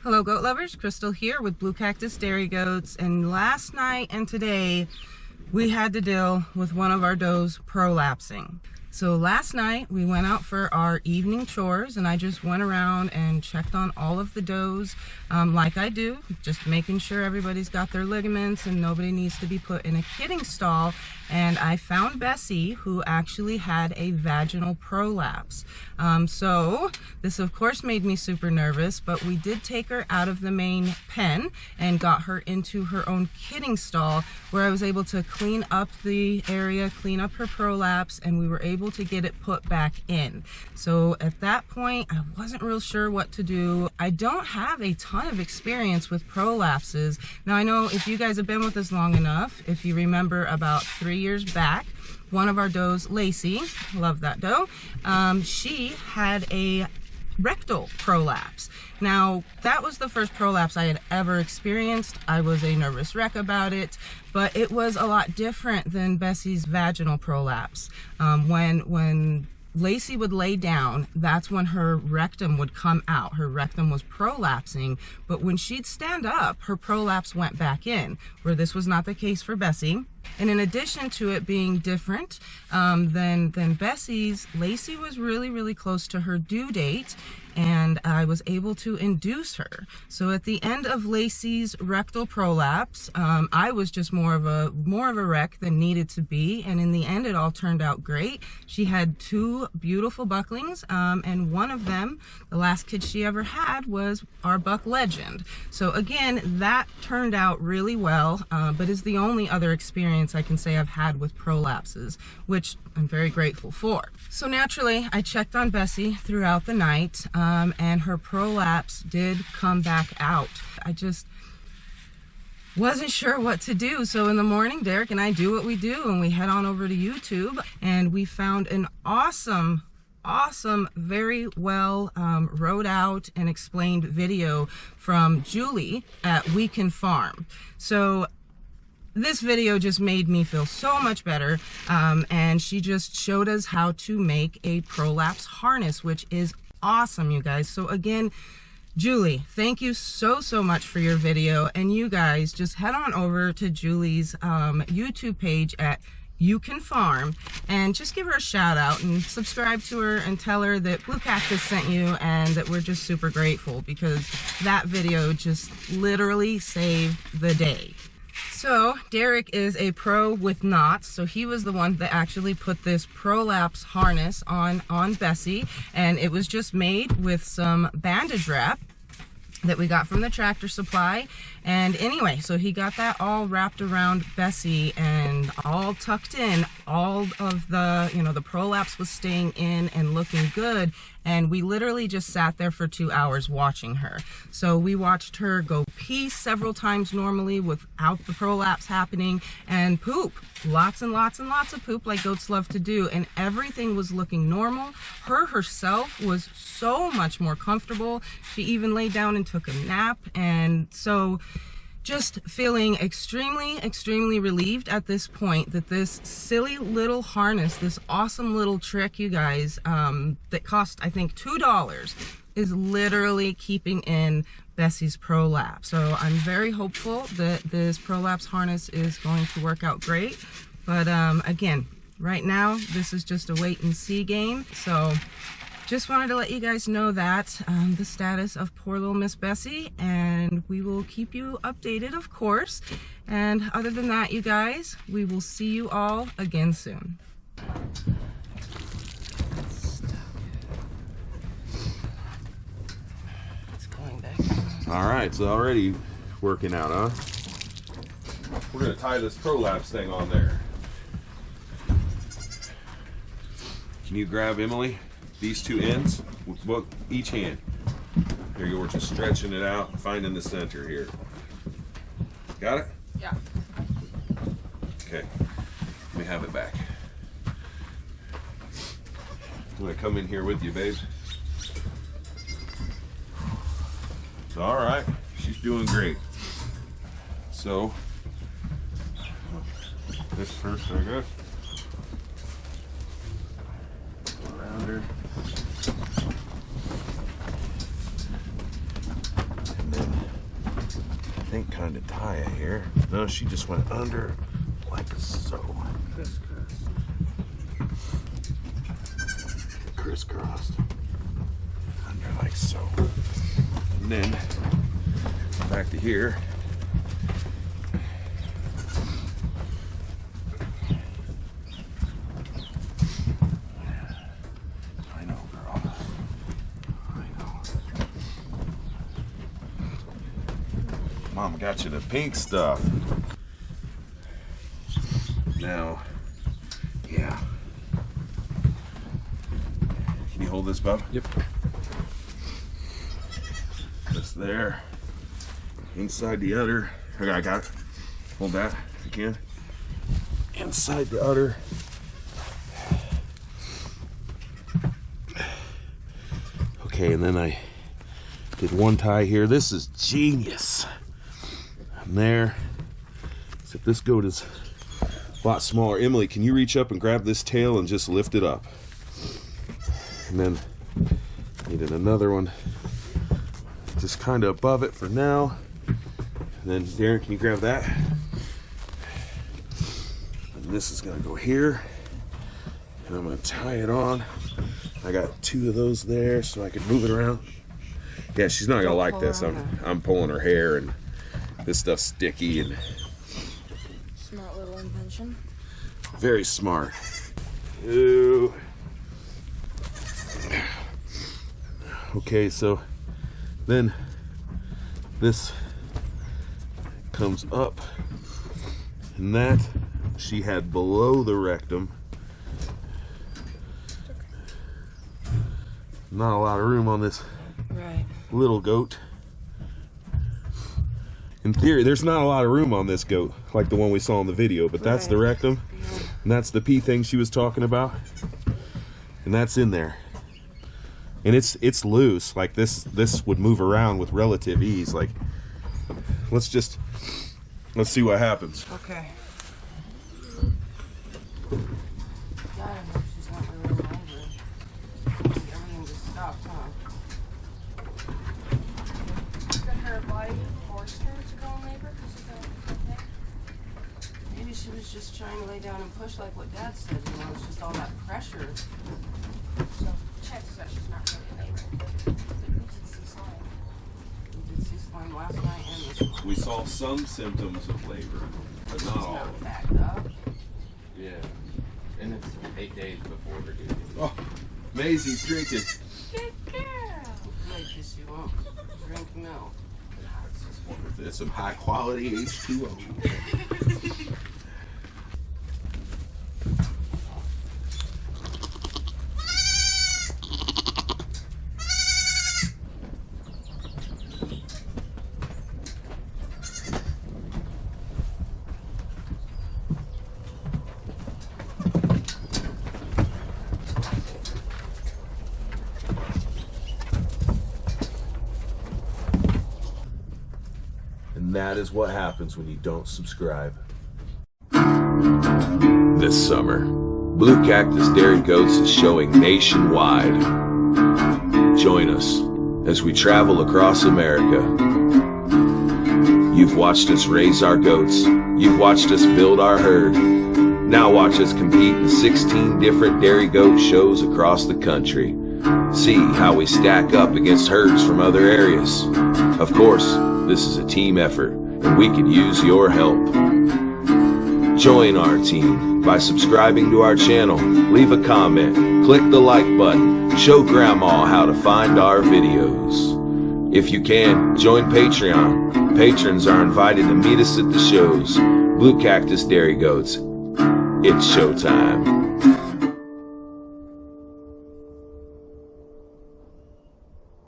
Hello goat lovers, Crystal here with Blue Cactus Dairy Goats, and last night and today we had to deal with one of our does prolapsing. So last night we went out for our evening chores and I just went around and checked on all of the does like I do, just making sure everybody's got their ligaments and nobody needs to be put in a kidding stall. And I found Bessie, who actually had a vaginal prolapse. So this of course made me super nervous, but we did take her out of the main pen and got her into her own kidding stall where I was able to clean up the area, clean up her prolapse, and we were able to get it put back in. So at that point, I wasn't real sure what to do. I don't have a ton of experience with prolapses. Now I know if you guys have been with us long enough, if you remember about 3 years back, one of our does, Lacey, love that doe, she had a rectal prolapse. Now that was the first prolapse I had ever experienced. I was a nervous wreck about it, but it was a lot different than Bessie's vaginal prolapse. When Lacey would lay down, that's when her rectum would come out. Her rectum was prolapsing, but when she'd stand up, her prolapse went back in, where this was not the case for Bessie. And in addition to it being different than Bessie's, Lacey was really close to her due date, and I was able to induce her. So at the end of Lacey's rectal prolapse, I was just more of a wreck than needed to be, and in the end it all turned out great. She had 2 beautiful bucklings, and one of them, the last kid she ever had, was our buck Legend. So again, that turned out really well, but is the only other experience I can say I've had with prolapses, which I'm very grateful for. So naturally, I checked on Bessie throughout the night, and her prolapse did come back out. I just wasn't sure what to do. So in the morning, Derek and I do what we do, and we head on over to YouTube, and we found an awesome, very well wrote out and explained video from Julie at We Can Farm. So this video just made me feel so much better, and she just showed us how to make a prolapse harness, which is awesome, you guys. So again, Julie, thank you so much for your video, and you guys just head on over to Julie's YouTube page at You Can Farm and just give her a shout out and subscribe to her and tell her that Blue Cactus sent you and that we're just super grateful, because that video just literally saved the day. So Derek is a pro with knots, so he was the one that actually put this prolapse harness on Bessie, and it was just made with some bandage wrap that we got from the Tractor Supply. And anyway, so he got that all wrapped around Bessie and all tucked in. All of the, the prolapse was staying in and looking good. And we literally just sat there for 2 hours watching her. So we watched her go pee several times normally without the prolapse happening, and poop. Lots and lots of poop, like goats love to do, and everything was looking normal. Her herself was so much more comfortable. She even laid down and took a nap, and so just feeling extremely relieved at this point that this silly little harness, this awesome little trick, you guys, that cost I think $2, is literally keeping in Bessie's prolapse. So I'm very hopeful that this prolapse harness is going to work out great. But again, right now this is just a wait and see game. So just wanted to let you guys know that the status of poor little Miss Bessie, and we will keep you updated, of course. And other than that, you guys, we will see you all again soon. It's going back. All right, it's already working out, huh? We're gonna tie this prolapse thing on there. Can you grab Emily? These 2 ends with each hand. Here you go, we're just stretching it out and finding the center here. Got it? Yeah. Okay, let me have it back. I'm gonna come in here with you, babe. All right, she's doing great. So, this first, I guess. Around her. And then think, kind of tie it here. No, she just went under like so. Crisscrossed. Under like so. And then back to here. I know, girl. I know. Mom got you the pink stuff. Now, yeah. Can you hold this, bub? Yep. This there. Inside the udder. Okay, I got it. Hold that if you can. Inside the udder. Okay, and then I did one tie here. This is genius. And there. Except this goat is a lot smaller. Emily, can you reach up and grab this tail and just lift it up? And then needed another one just kind of above it for now. And then Daren, can you grab that? And this is gonna go here. And I'm gonna tie it on. I got 2 of those there so I can move it around. Yeah, she's not gonna like this. I'm pulling her hair and this stuff's sticky and Smart little invention. very smart. Ooh. Okay, so then this comes up, and that she had below the rectum. Not a lot of room on this little goat. In theory, there's not a lot of room on this goat, like the one we saw in the video, but that's the rectum, and that's the pee thing she was talking about, and that's in there. And it's loose, like this would move around with relative ease. Like, let's see what happens. Okay. God, I hope she's not really hungry. Everything just stopped, huh? Did her body force her to go in labor because she felt okay? Maybe she was just trying to lay down and push like what Dad said, you know, it's just all that pressure. So chances are she's not really in labor. We did see slime. We did see slime last night and this morning. We saw some symptoms of labor, but not all. Not backed up. Yeah. And it's 8 days before her due date. Oh, Maisie's drinking. Good girl. Like this, you won't drink milk. It's some high quality H2O. And that is what happens when you don't subscribe. This summer, Blue Cactus Dairy Goats is showing nationwide. Join us as we travel across America. You've watched us raise our goats. You've watched us build our herd. Now watch us compete in 16 different dairy goat shows across the country. See how we stack up against herds from other areas. Of course, this is a team effort, and we could use your help. Join our team by subscribing to our channel, leave a comment, click the like button, show Grandma how to find our videos. If you can, join Patreon. Patrons are invited to meet us at the shows. Blue Cactus Dairy Goats. It's showtime.